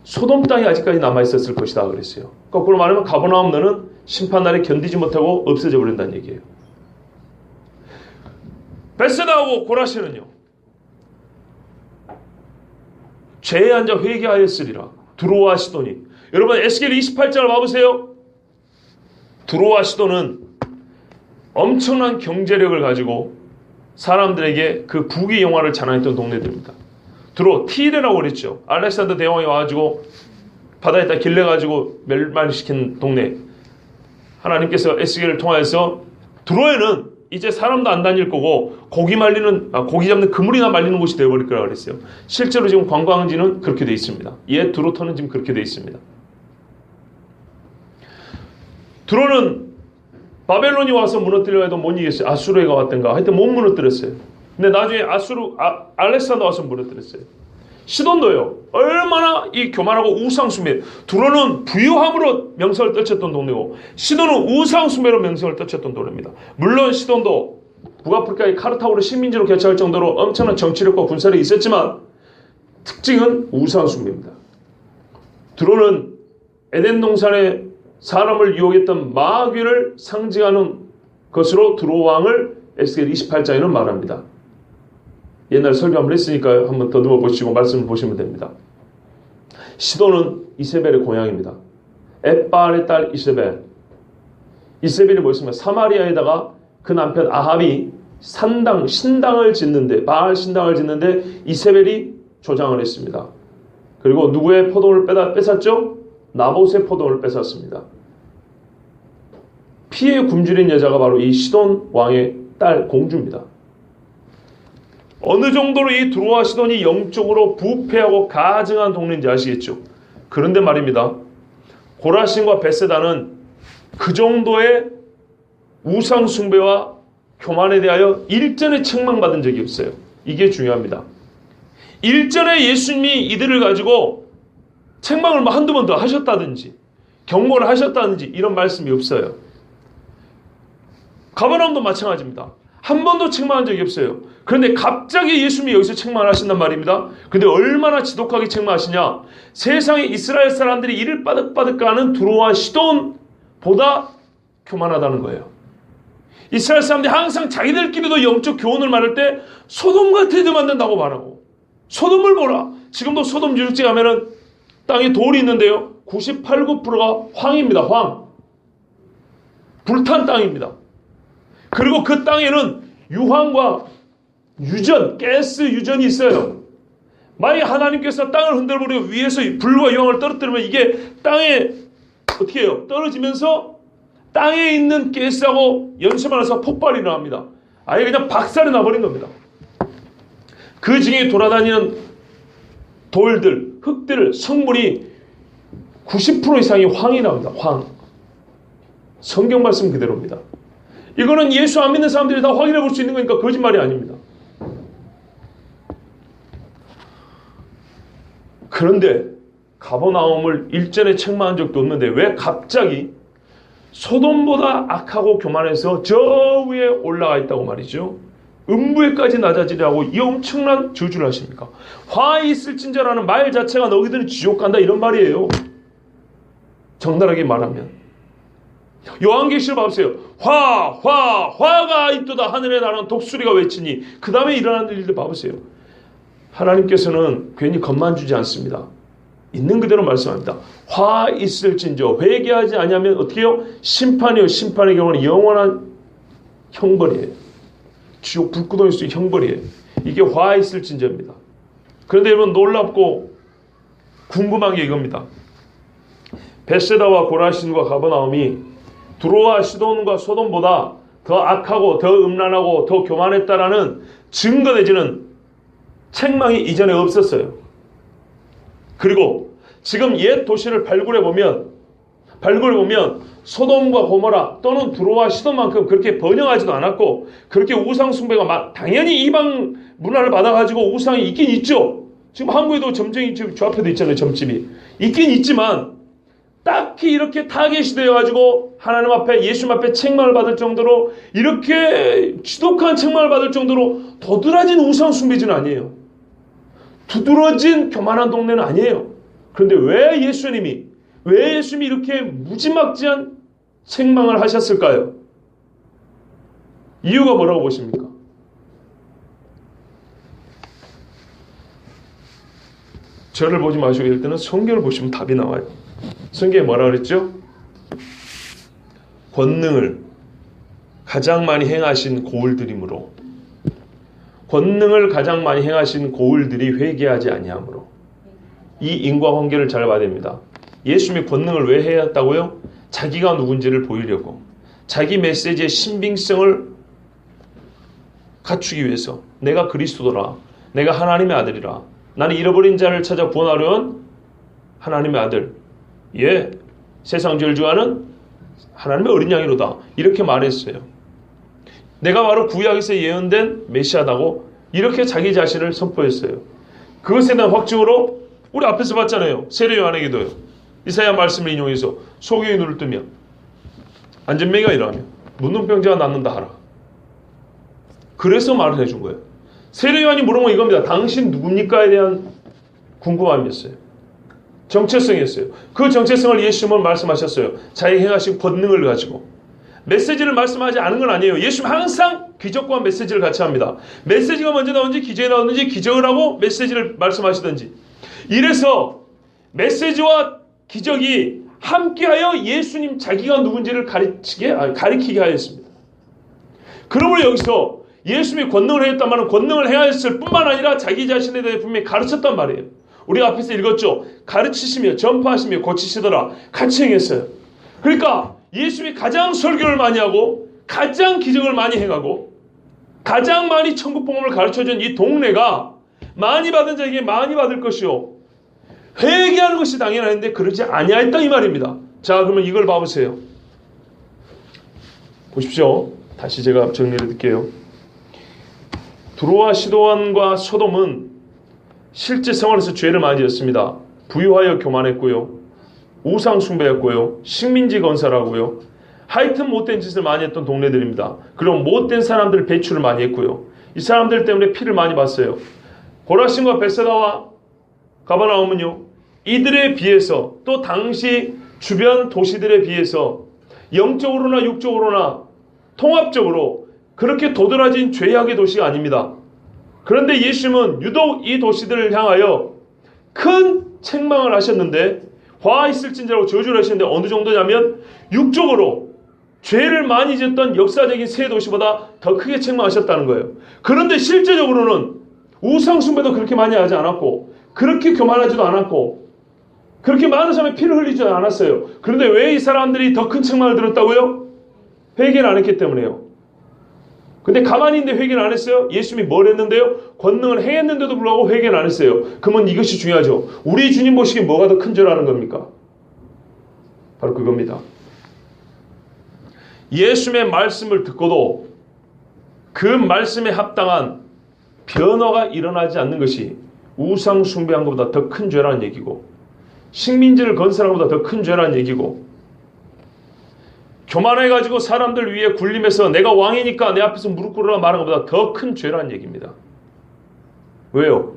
소돔 땅이 아직까지 남아있었을 것이다 그랬어요. 거꾸로 말하면 가버나움 너는 심판날에 견디지 못하고 없어져 버린다는 얘기예요. 벳사다하고 고라신은요 죄에 앉아 회개하였으리라. 두로와 시돈이. 여러분 에스겔 28장을 봐보세요. 두로와 시돈은 엄청난 경제력을 가지고 사람들에게 그 부귀 영화를 자랑했던 동네들입니다. 두로 티레라고 그랬죠. 알렉산더 대왕이 와가지고 바다에다 길러가지고 멸망시킨 동네. 하나님께서 에스겔을 통하여서 두로에는 이제 사람도 안 다닐 거고 고기 잡는 그물이나 말리는 곳이 되어버릴 거라고 그랬어요. 실제로 지금 관광지는 그렇게 되어 있습니다. 옛 두로터는 지금 그렇게 되어 있습니다. 두로는 바벨론이 와서 무너뜨려 해도 못 이겼어요. 아수르가 왔던가 하여튼 못 무너뜨렸어요. 근데 나중에 알렉산더 와서 무너뜨렸어요. 시돈도요. 얼마나 이 교만하고 우상숭배. 두로는 부유함으로 명성을 떨쳤던 동네고 시돈은 우상숭배로 명성을 떨쳤던 동네입니다. 물론 시돈도 북아프리카의 카르타고를 식민지로 개최할 정도로 엄청난 정치력과 군사력이 있었지만 특징은 우상숭배입니다. 두로는 에덴 동산에 사람을 유혹했던 마귀를 상징하는 것으로 두로 왕을 에스겔 28장에는 말합니다. 옛날 설교 한번 했으니까요. 한번 더듬어 보시고 말씀을 보시면 됩니다. 시돈은 이세벨의 고향입니다. 엣바알의 딸 이세벨. 이세벨이 뭐였습니까? 사마리아에다가 그 남편 아합이 신당을 짓는데 바알 신당을 짓는데 이세벨이 조장을 했습니다. 그리고 누구의 포도를 뺏었죠? 나봇의 포도를 뺏었습니다. 피에 굶주린 여자가 바로 이 시돈 왕의 딸 공주입니다. 어느 정도로 이 두로와 시돈이 영적으로 부패하고 가증한 동네인지 아시겠죠? 그런데 말입니다. 고라신과 벳세다는 그 정도의 우상 숭배와 교만에 대하여 일전에 책망받은 적이 없어요. 이게 중요합니다. 일전에 예수님이 이들을 가지고 책망을 한두 번 더 하셨다든지 경고를 하셨다든지 이런 말씀이 없어요. 가버나움도 마찬가지입니다. 한 번도 책망한 적이 없어요. 그런데 갑자기 예수님이 여기서 책망을 하신단 말입니다. 근데 얼마나 지독하게 책망하시냐. 세상에 이스라엘 사람들이 이를 빠득빠득 가는 두로와 시돈보다 교만하다는 거예요. 이스라엘 사람들이 항상 자기들끼리도 영적 교훈을 말할 때 소돔 같은 데 만든다고 말하고 소돔을 보라. 지금도 소돔 유적지 가면은 땅에 돌이 있는데요. 98, 9%가 황입니다. 황. 불탄 땅입니다. 그리고 그 땅에는 유황과 유전, 가스 유전이 있어요. 만약 하나님께서 땅을 흔들어버리고 위에서 불과 유황을 떨어뜨리면 이게 땅에 어떻게 해요? 떨어지면서 땅에 있는 가스하고 연쇄만해서 폭발이 일어납니다. 아예 그냥 박살이 나버린 겁니다. 그 중에 돌아다니는 돌들, 흙들, 성분이 90% 이상이 황이 나옵니다. 황. 성경 말씀 그대로입니다. 이거는 예수 안 믿는 사람들이 다 확인해 볼 수 있는 거니까 거짓말이 아닙니다. 그런데 가버나움을 일전에 책망한 적도 없는데 왜 갑자기 소돔보다 악하고 교만해서 저 위에 올라가 있다고 말이죠. 음부에까지 낮아지라고 이 엄청난 저주를 하십니까? 화 있을진저라는 말 자체가 너희들은 지옥 간다 이런 말이에요. 적나라하게 말하면. 요한계시를 봐보세요. 화가 있도다 하늘에 나는 독수리가 외치니 그 다음에 일어나는 일들 봐보세요. 하나님께서는 괜히 겁만 주지 않습니다. 있는 그대로 말씀합니다. 화 있을진저 회개하지 아니하면 어떻게 해요? 심판이요. 심판의 경우는 영원한 형벌이에요. 지옥 불구덩이 속의 형벌이에요. 이게 화 있을진저입니다. 그런데 여러분 놀랍고 궁금한 게 이겁니다. 벳세다와 고라신과 가버나움이 두로와 시돈과 소돔보다 더 악하고 더 음란하고 더 교만했다라는 증거 내지는 책망이 이전에 없었어요. 그리고 지금 옛 도시를 발굴해 보면 소돔과 고모라 또는 두로와 시돈만큼 그렇게 번영하지도 않았고 그렇게 우상 숭배가 당연히 이방 문화를 받아가지고 우상이 있긴 있죠. 지금 한국에도 점쟁이 집 저 앞에도 있잖아요. 점집이 있긴 있지만 딱히 이렇게 타겟이 되어가지고 하나님 앞에 예수님 앞에 책망을 받을 정도로 이렇게 지독한 책망을 받을 정도로 도드라진 우상 숭배지는 아니에요. 두드러진 교만한 동네는 아니에요. 그런데 왜 예수님이 이렇게 무지막지한 책망을 하셨을까요? 이유가 뭐라고 보십니까? 저를 보지 마시고 이럴 때는 성경을 보시면 답이 나와요. 성경에 뭐라 그랬죠? 권능을 가장 많이 행하신 고울들이므로 권능을 가장 많이 행하신 고울들이 회개하지 아니하므로 이 인과관계를 잘 봐야 됩니다. 예수님이 권능을 왜 해야 했다고요? 자기가 누군지를 보이려고 자기 메시지의 신빙성을 갖추기 위해서 내가 그리스도라 내가 하나님의 아들이라 나는 잃어버린 자를 찾아 구원하려는 하나님의 아들 세상 죄를 주하는 하나님의 어린 양이로다 이렇게 말했어요. 내가 바로 구약에서 예언된 메시아다고 이렇게 자기 자신을 선포했어요. 그것에 대한 확증으로 우리 앞에서 봤잖아요. 세례 요한에게도요. 이사야 말씀을 인용해서 소경이 눈을 뜨면 안전병이가 일어나며 문둥병자가 낫는다 하라. 그래서 말을 해준 거예요. 세례 요한이 물은 건 이겁니다. 당신 누굽니까에 대한 궁금함이었어요. 정체성이었어요. 그 정체성을 예수님은 말씀하셨어요. 자기 행하신 권능을 가지고. 메시지를 말씀하지 않은 건 아니에요. 예수님 항상 기적과 메시지를 같이 합니다. 메시지가 먼저 나오는지 기적이 나오는지 기적을 하고 메시지를 말씀하시든지. 이래서 메시지와 기적이 함께하여 예수님 자기가 누군지를 가리키게 하였습니다. 그러므로 여기서 예수님이 권능을 행했단 말은 권능을 행하였을 뿐만 아니라 자기 자신에 대해 분명히 가르쳤단 말이에요. 우리가 앞에서 읽었죠. 가르치시며 전파하시며 고치시더라. 같이 행했어요. 그러니까 예수님이 가장 설교를 많이 하고 가장 기적을 많이 행하고 가장 많이 천국 복음을 가르쳐준 이 동네가 많이 받은 자에게 많이 받을 것이요 회개하는 것이 당연한데 그러지 아니하였다 이 말입니다. 자 그러면 이걸 봐보세요. 보십시오. 다시 제가 정리를 드릴게요. 두로와 시도안과 소돔은 실제 생활에서 죄를 많이 지었습니다. 부유하여 교만했고요. 우상 숭배했고요. 식민지 건설하고요. 하여튼 못된 짓을 많이 했던 동네들입니다. 그리고 못된 사람들 배출을 많이 했고요. 이 사람들 때문에 피를 많이 봤어요. 고라신과 벳세다와 가버나움은요. 이들에 비해서 또 당시 주변 도시들에 비해서 영적으로나 육적으로나 통합적으로 그렇게 도드라진 죄악의 도시가 아닙니다. 그런데 예수님은 유독 이 도시들을 향하여 큰 책망을 하셨는데 화 있을진저라고 저주를 하시는데 어느 정도냐면 육적으로 죄를 많이 지었던 역사적인 세 도시보다 더 크게 책망하셨다는 거예요. 그런데 실제적으로는 우상 숭배도 그렇게 많이 하지 않았고, 그렇게 교만하지도 않았고, 그렇게 많은 사람이 피를 흘리지 않았어요. 그런데 왜 이 사람들이 더 큰 책망을 들었다고요? 회개를 안 했기 때문에요. 근데 가만히 있는데 회개를 안 했어요? 예수님이 뭘 했는데요? 권능을 행했는데도 불구하고 회개를 안 했어요. 그러면 이것이 중요하죠. 우리 주님 보시기에 뭐가 더 큰 죄라는 겁니까? 바로 그겁니다. 예수님의 말씀을 듣고도 그 말씀에 합당한 변화가 일어나지 않는 것이 우상 숭배한 것보다 더 큰 죄라는 얘기고, 식민지를 건설한 것보다 더 큰 죄라는 얘기고, 교만해가지고 사람들 위에 굴림해서 내가 왕이니까 내 앞에서 무릎 꿇으라 말한 것보다 더 큰 죄라는 얘기입니다. 왜요?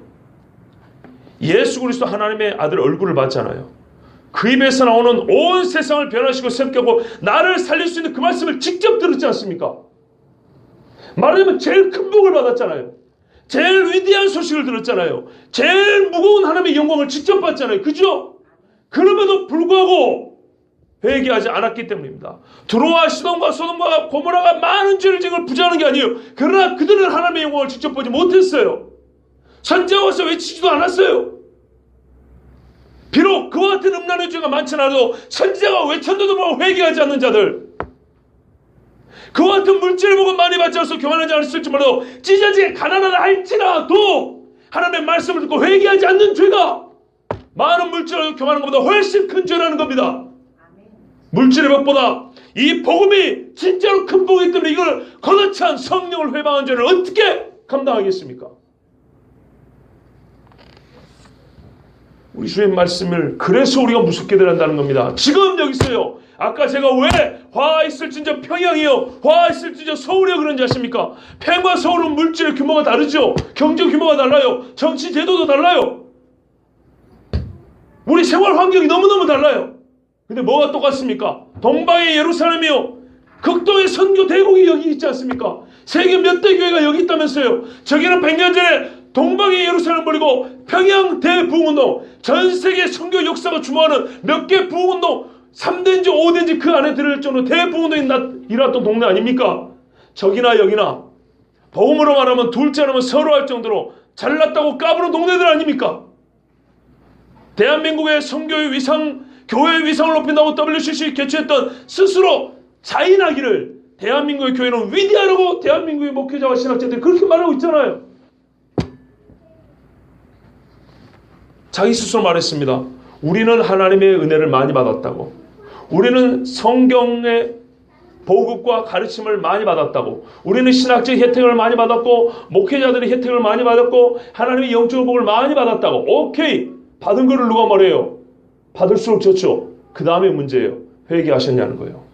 예수 그리스도 하나님의 아들 얼굴을 봤잖아요. 그 입에서 나오는 온 세상을 변화시키고 섭격하고 나를 살릴 수 있는 그 말씀을 직접 들었지 않습니까? 말하자면 제일 큰 복을 받았잖아요. 제일 위대한 소식을 들었잖아요. 제일 무거운 하나님의 영광을 직접 봤잖아요. 그죠? 그럼에도 불구하고 회개하지 않았기 때문입니다. 두로와 시돈과 소돔과 고모라가 많은 죄를 지은 걸 부정하는 게 아니에요. 그러나 그들은 하나님의 영광을 직접 보지 못했어요. 선지자가 와서 외치지도 않았어요. 비록 그와 같은 음란의 죄가 많지 않아도 선지자가 외쳤는데도 불구하고 회개하지 않는 자들, 그와 같은 물질을 보고 많이 받지 않아서 교만하지 않았을지 몰라도 찢어지게 가난하다 할지라도 하나님의 말씀을 듣고 회개하지 않는 죄가 많은 물질을 교만하는 것보다 훨씬 큰 죄라는 겁니다. 물질의 복보다 이 복음이 진짜로 큰 복이기 때문에 이걸 거듭찬 성령을 회방한 죄를 어떻게 감당하겠습니까? 우리 주의 말씀을 그래서 우리가 무섭게 들한다는 겁니다. 지금 여기 있어요. 아까 제가 왜 화 있을진저 평양이요, 화 있을진저 서울이요 그런지 아십니까? 평양과 서울은 물질의 규모가 다르죠. 경제 규모가 달라요. 정치 제도도 달라요. 우리 생활 환경이 너무너무 달라요. 근데 뭐가 똑같습니까? 동방의 예루살렘이요, 극동의 선교 대국이 여기 있지 않습니까? 세계 몇 대 교회가 여기 있다면서요. 저기는 100년 전에 동방의 예루살렘 버리고 평양 대부흥운동, 전 세계 선교 역사가 주모하는 몇 개 부흥운동, 3대인지 5대인지 그 안에 들을 정도로 대부흥운동이 일어났던 동네 아닙니까? 저기나 여기나 복음으로 말하면 둘째 하면 서로 할 정도로 잘났다고 까부는 동네들 아닙니까? 대한민국의 선교의 위상, 교회의 위상을 높인다고 WCC 개최했던 스스로 자인하기를 대한민국의 교회는 위대하라고 대한민국의 목회자와 신학자들이 그렇게 말하고 있잖아요. 자기 스스로 말했습니다. 우리는 하나님의 은혜를 많이 받았다고, 우리는 성경의 보급과 가르침을 많이 받았다고, 우리는 신학적 혜택을 많이 받았고 목회자들의 혜택을 많이 받았고 하나님의 영적 복을 많이 받았다고. 오케이, 받은 거를 누가 말해요? 받을수록 좋죠. 그 다음에 문제예요. 회개하셨냐는 거예요.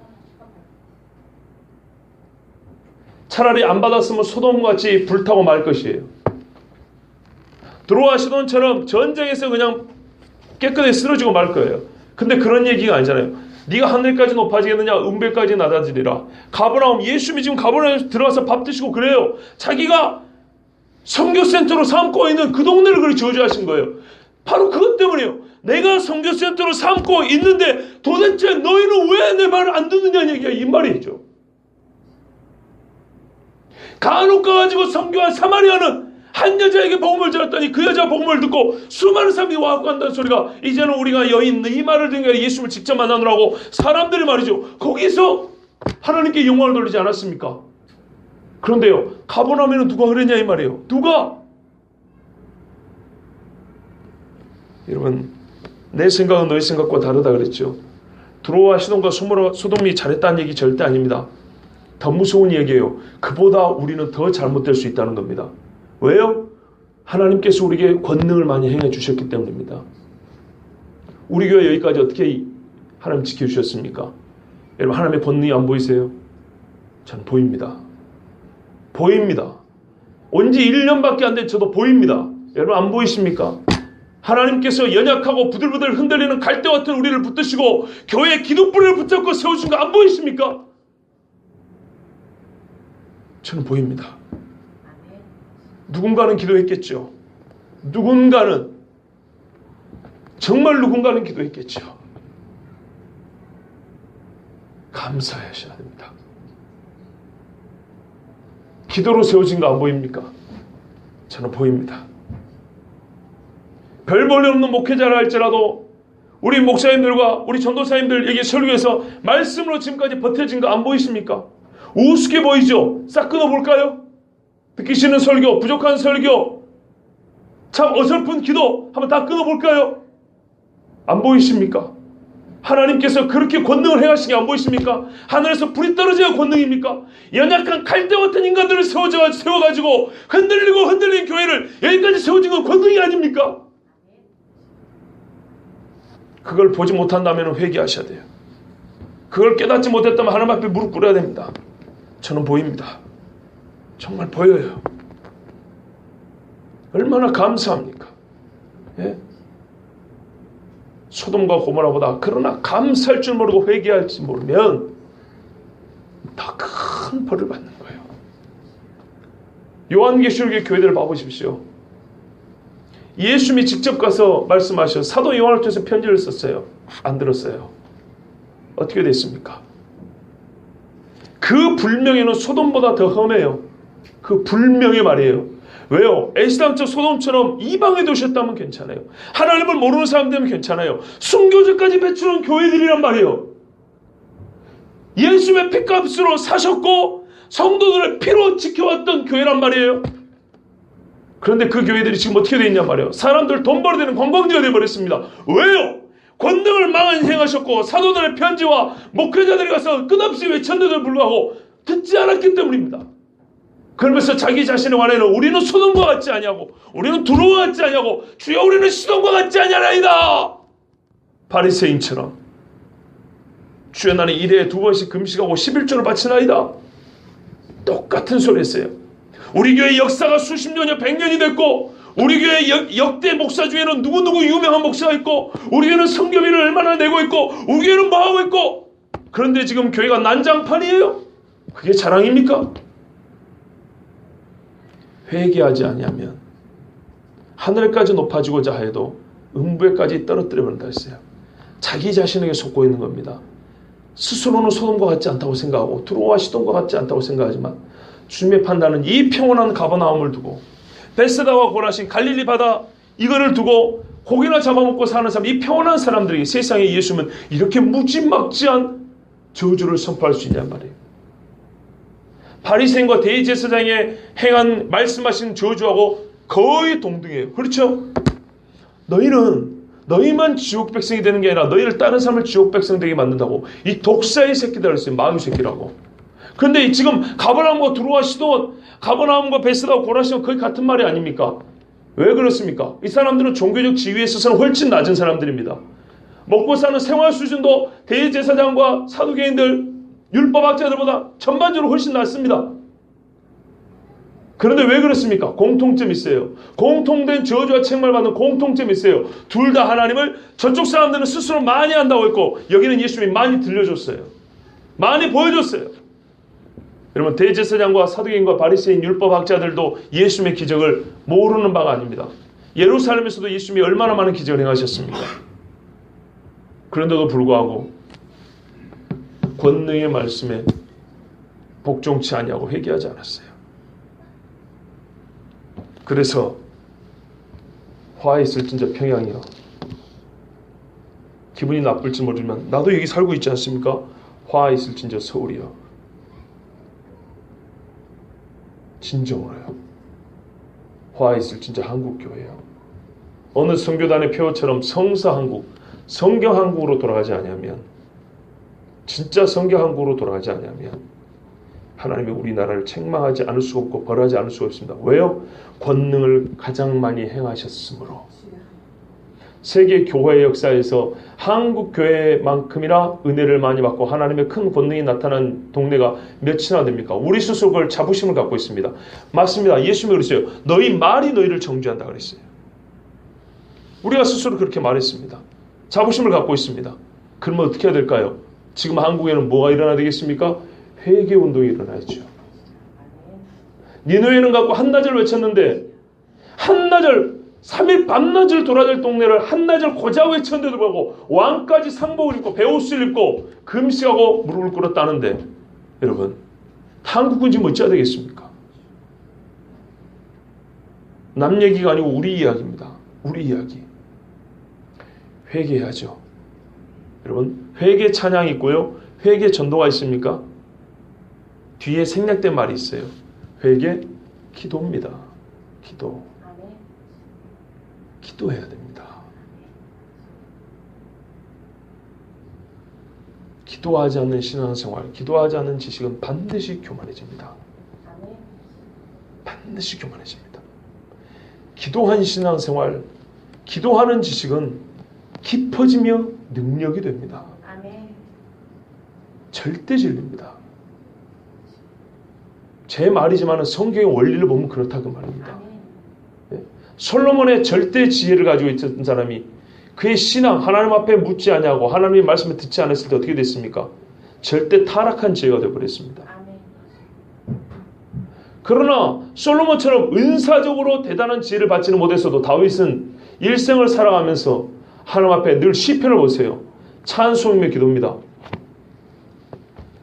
차라리 안 받았으면 소돔같이 불타고 말 것이에요. 드로아 시돈처럼 전쟁에서 그냥 깨끗하게 쓰러지고 말 거예요. 근데 그런 얘기가 아니잖아요. 네가 하늘까지 높아지겠느냐, 은별까지 낮아지리라. 가버나움, 예수님이 지금 가버나움에 들어가서 밥 드시고 그래요. 자기가 선교센터로 삼고 있는 그 동네를 그렇게 저주하신 거예요. 바로 그것 때문이에요. 내가 선교센터로 삼고 있는데 도대체 너희는 왜 내 말을 안 듣느냐는 얘기가 이 말이죠. 간혹 가가지고 선교한 사마리아는 한 여자에게 복음을 전했더니 그 여자 복음을 듣고 수많은 사람이 와갖고 한다는 소리가, 이제는 우리가 여인 이 말을 듣는 게 예수를 직접 만나느라고 사람들이 말이죠. 거기서 하나님께 영광을 돌리지 않았습니까? 그런데요, 가버나움에는 누가 그랬냐 이 말이에요. 누가? 여러분, 내 생각은 너희 생각과 다르다 그랬죠. 드로아 시돈과 소돔이 잘했다는 얘기 절대 아닙니다. 더 무서운 얘기예요. 그보다 우리는 더 잘못될 수 있다는 겁니다. 왜요? 하나님께서 우리에게 권능을 많이 행해 주셨기 때문입니다. 우리 교회 여기까지 어떻게 하나님 지켜주셨습니까? 여러분, 하나님의 권능이 안 보이세요? 전 보입니다. 보입니다. 온 지 1년밖에 안 된 저도 보입니다. 여러분, 안 보이십니까? 하나님께서 연약하고 부들부들 흔들리는 갈대 같은 우리를 붙드시고 교회의 기둥뿌리를 붙잡고 세우신 거 안 보이십니까? 저는 보입니다. 누군가는 기도했겠죠. 정말 누군가는 기도했겠죠. 감사하셔야 됩니다. 기도로 세워진 거 안 보입니까? 저는 보입니다. 별 볼일 없는 목회자라 할지라도 우리 목사님들과 우리 전도사님들 여기 설교에서 말씀으로 지금까지 버텨진 거 안 보이십니까? 우습게 보이죠? 싹 끊어볼까요? 듣기 싫은 설교, 부족한 설교, 참 어설픈 기도 한번 다 끊어볼까요? 안 보이십니까? 하나님께서 그렇게 권능을 행하신 게 안 보이십니까? 하늘에서 불이 떨어져야 권능입니까? 연약한 갈대 같은 인간들을 세워가지고 흔들린 교회를 여기까지 세워진 건 권능이 아닙니까? 그걸 보지 못한다면 회개하셔야 돼요. 그걸 깨닫지 못했다면 하나님 앞에 무릎 꿇어야 됩니다. 저는 보입니다. 정말 보여요. 얼마나 감사합니까? 예? 소돔과 고모라보다 그러나 감사할 줄 모르고 회개할 줄 모르면 더 큰 벌을 받는 거예요. 요한계시록의 교회들을 봐보십시오. 예수님이 직접 가서 말씀하셔 사도 요한을 통해서 편지를 썼어요. 안 들었어요. 어떻게 됐습니까? 그 불명예는 소돔보다 더 험해요. 그 불명예 말이에요. 왜요? 에스당처 소돔처럼 이방에 오셨다면 괜찮아요. 하나님을 모르는 사람들이면 괜찮아요. 순교자까지 배출한 교회들이란 말이에요. 예수의 피값으로 사셨고 성도들의 피로 지켜왔던 교회란 말이에요. 그런데 그 교회들이 지금 어떻게 되어 있냔 말이에요. 사람들 돈 벌어야 되는 관광지가 되어버렸습니다. 왜요? 권능을 많이 행하셨고 사도들의 편지와 목회자들이 가서 끝없이 외쳤는데도 불구하고 듣지 않았기 때문입니다. 그러면서 자기 자신에 관해는 우리는 소돔과 같지 아니하고 우리는 두로와 같지 아니하고 주여 우리는 시돈과 같지 아니하나이다. 바리새인처럼 주여 나는 일에 2번씩 금식하고 11조를 바치나이다. 똑같은 소리 했어요. 우리 교회 역사가 수십 년이 100년이 됐고 우리 교회 역대 목사 중에는 누구누구 유명한 목사가 있고 우리 교회는 성교비를 얼마나 내고 있고 우리 교회는 뭐하고 있고 그런데 지금 교회가 난장판이에요? 그게 자랑입니까? 회개하지 아니하면 하늘까지 높아지고자 해도 음부에까지 떨어뜨려 버린다 했어요. 자기 자신에게 속고 있는 겁니다. 스스로는 소돔과 같지 않다고 생각하고 두로와 시돈과 같지 않다고 생각하지만 주님의 판단은 이 평온한 가버나움을 두고 베세다와 고라신 갈릴리 바다 이거를 두고 고기나 잡아먹고 사는 사람 이 평온한 사람들에게 세상에 예수님은 이렇게 무지막지한 저주를 선포할 수 있냔 말이에요. 바리새인과 대제사장의 행한 말씀하신 저주하고 거의 동등해요. 그렇죠? 너희만 지옥 백성이 되는 게 아니라 너희를 다른 사람을 지옥 백성 되게 만든다고. 이 독사의 새끼들 했어요. 마귀 새끼라고. 그런데 지금 가버나움과 두로와 시돈, 가버나움과 베세다와 고라시는 거의 같은 말이 아닙니까? 왜 그렇습니까? 이 사람들은 종교적 지위에 있어서는 훨씬 낮은 사람들입니다. 먹고 사는 생활 수준도 대제사장과 사두개인들, 율법학자들보다 전반적으로 훨씬 낮습니다. 그런데 왜 그렇습니까? 공통점이 있어요. 공통된 저주와 책망을 받는 공통점이 있어요. 둘 다 하나님을 저쪽 사람들은 스스로 많이 한다고 했고 여기는 예수님이 많이 들려줬어요. 많이 보여줬어요. 여러분 대제사장과 사두개인과 바리새인 율법학자들도 예수님의 기적을 모르는 바가 아닙니다. 예루살렘에서도 예수님이 얼마나 많은 기적을 행하셨습니까? 그런데도 불구하고 권능의 말씀에 복종치 아니하고 회개하지 않았어요. 그래서 화 있을진저 평양이여 기분이 나쁠지 모르지만 나도 여기 살고 있지 않습니까? 화 있을진저 서울이여 진정으로요. 화 있을진저 한국교회요. 어느 선교단의 표어처럼 성사한국, 성경한국으로 돌아가지 아니하면 진짜 성경한국으로 돌아가지 아니하면 하나님이 우리나라를 책망하지 않을 수 없고 벌하지 않을 수 없습니다. 왜요? 권능을 가장 많이 행하셨으므로. 세계 교회의 역사에서 한국 교회만큼이나 은혜를 많이 받고 하나님의 큰 권능이 나타난 동네가 몇이나 됩니까? 우리 스스로 그걸 자부심을 갖고 있습니다. 맞습니다. 예수님이 그랬어요. 너희 말이 너희를 정죄한다 그랬어요. 우리가 스스로 그렇게 말했습니다. 자부심을 갖고 있습니다. 그러면 어떻게 해야 될까요? 지금 한국에는 뭐가 일어나야 되겠습니까? 회개운동이 일어나야죠. 니느웨는 갖고 한나절 외쳤는데 한나절 3일 밤낮을 돌아들 동네를 한낮을 고자 외쳤는데도 불구하고 왕까지 상복을 입고 베옷을 입고 금식하고 무릎을 꿇었다는데 여러분 한국은 지금 어찌해야 되겠습니까? 남 얘기가 아니고 우리 이야기입니다. 우리 이야기. 회개해야죠. 여러분 회개 찬양이 있고요. 회개 전도가 있습니까? 뒤에 생략된 말이 있어요. 회개 기도입니다. 기도. 기도해야 됩니다. 기도하지 않는 신앙생활, 기도하지 않는 지식은 반드시 교만해집니다. 반드시 교만해집니다. 기도한 신앙생활, 기도하는 지식은 깊어지며 능력이 됩니다. 절대 진리입니다. 제 말이지만 성경의 원리를 보면 그렇다고 말입니다. 솔로몬의 절대 지혜를 가지고 있던 사람이 그의 신앙, 하나님 앞에 묻지 않냐고 하나님의 말씀을 듣지 않았을 때 어떻게 됐습니까? 절대 타락한 지혜가 되어버렸습니다. 그러나 솔로몬처럼 은사적으로 대단한 지혜를 받지는 못했어도 다윗은 일생을 살아가면서 하나님 앞에 늘 시편을 보세요. 찬송이며 기도입니다.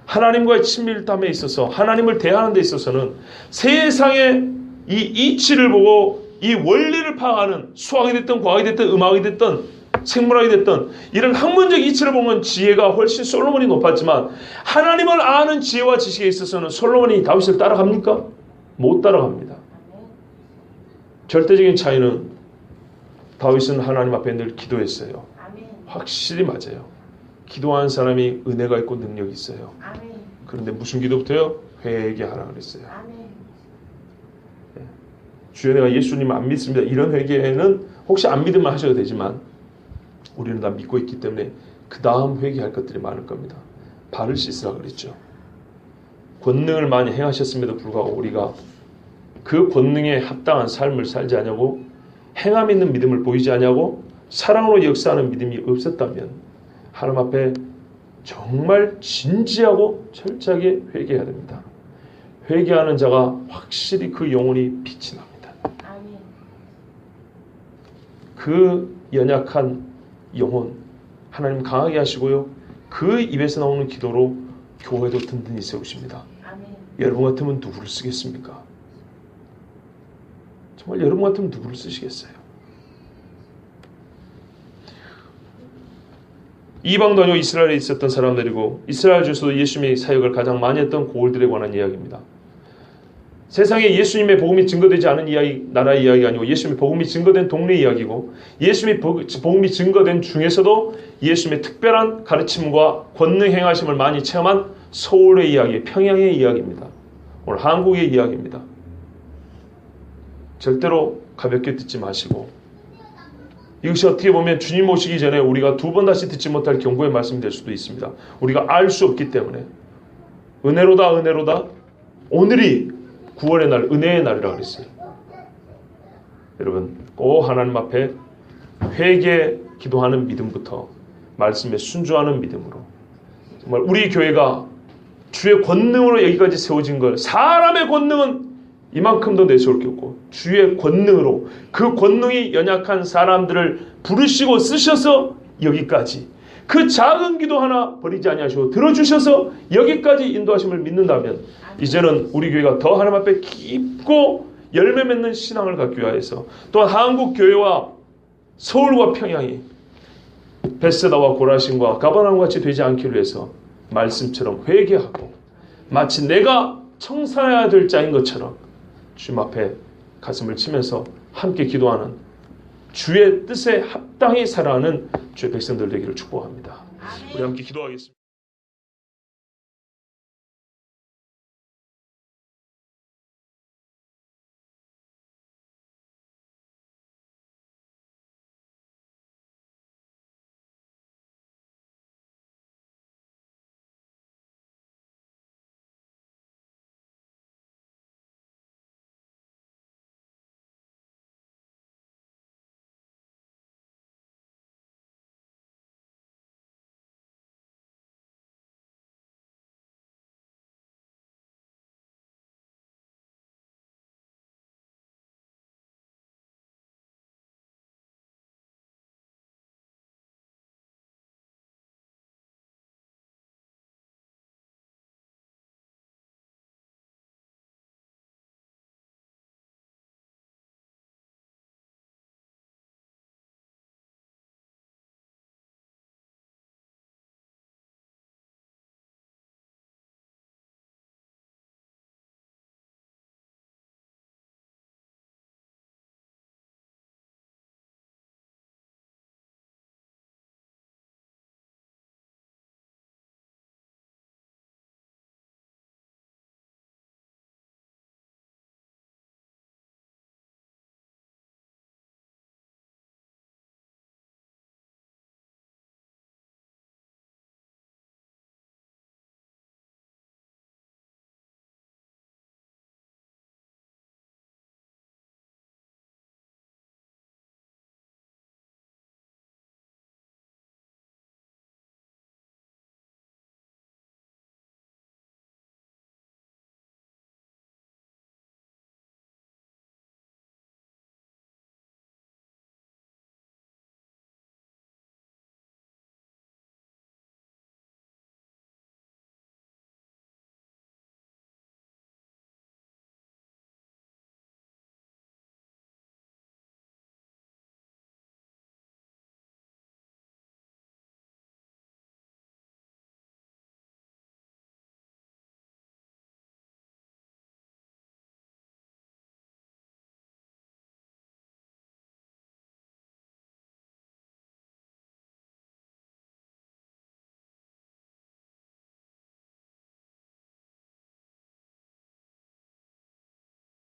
하나님과의 친밀함에 있어서 하나님을 대하는 데 있어서는 세상의 이 이치를 보고 이 원리를 파악하는 수학이 됐든 과학이 됐든 음악이 됐든 생물학이 됐든 이런 학문적 이치를 보면 지혜가 훨씬 솔로몬이 높았지만 하나님을 아는 지혜와 지식에 있어서는 솔로몬이 다윗을 따라갑니까? 못 따라갑니다. 절대적인 차이는 다윗은 하나님 앞에 늘 기도했어요. 확실히 맞아요. 기도하는 사람이 은혜가 있고 능력이 있어요. 그런데 무슨 기도부터요? 회개하라 그랬어요. 주여 내가 예수님 안 믿습니다. 이런 회개는 혹시 안 믿으면 하셔도 되지만 우리는 다 믿고 있기 때문에 그 다음 회개할 것들이 많을 겁니다. 발을 씻으라 그랬죠. 권능을 많이 행하셨음에도 불구하고 우리가 그 권능에 합당한 삶을 살지 않냐고 행함 있는 믿음을 보이지 않냐고 사랑으로 역사하는 믿음이 없었다면 하나님 앞에 정말 진지하고 철저하게 회개해야 됩니다. 회개하는 자가 확실히 그 영혼이 빛이 납니다. 그 연약한 영혼 하나님 강하게 하시고요. 그 입에서 나오는 기도로 교회도 든든히 세우십니다. 여러분 같으면 누구를 쓰겠습니까? 정말 여러분 같으면 누구를 쓰시겠어요? 이방 다녀 이스라엘에 있었던 사람들이고 이스라엘 중에서도 예수님의 사역을 가장 많이 했던 고을들에 관한 이야기입니다. 세상에 예수님의 복음이 증거되지 않은 이야기, 나라의 이야기가 아니고 예수님의 복음이 증거된 동네 이야기고 예수님의 복음이 증거된 중에서도 예수님의 특별한 가르침과 권능 행하심을 많이 체험한 서울의 이야기, 평양의 이야기입니다. 오늘 한국의 이야기입니다. 절대로 가볍게 듣지 마시고 이것이 어떻게 보면 주님 오시기 전에 우리가 두 번 다시 듣지 못할 경고의 말씀이 될 수도 있습니다. 우리가 알 수 없기 때문에 은혜로다 은혜로다 오늘이 9월의 날 은혜의 날이라고 그랬어요. 여러분 꼭 하나님 앞에 회개 기도하는 믿음부터 말씀에 순종하는 믿음으로 정말 우리 교회가 주의 권능으로 여기까지 세워진 걸 사람의 권능은 이만큼도 내세울 게 없고 주의 권능으로 그 권능이 연약한 사람들을 부르시고 쓰셔서 여기까지 그 작은 기도 하나 버리지 아니하시고 들어주셔서 여기까지 인도하심을 믿는다면 이제는 우리 교회가 더 하나님 앞에 깊고 열매 맺는 신앙을 갖기 위해서 또한 한국 교회와 서울과 평양이 베세다와 고라신과 가버나움과 같이 되지 않기를 위해서 말씀처럼 회개하고 마치 내가 청산해야 될 자인 것처럼 주님 앞에 가슴을 치면서 함께 기도하는 주의 뜻에 합당히 살아가는 주의 백성들 되기를 축복합니다. 우리 함께 기도하겠습니다.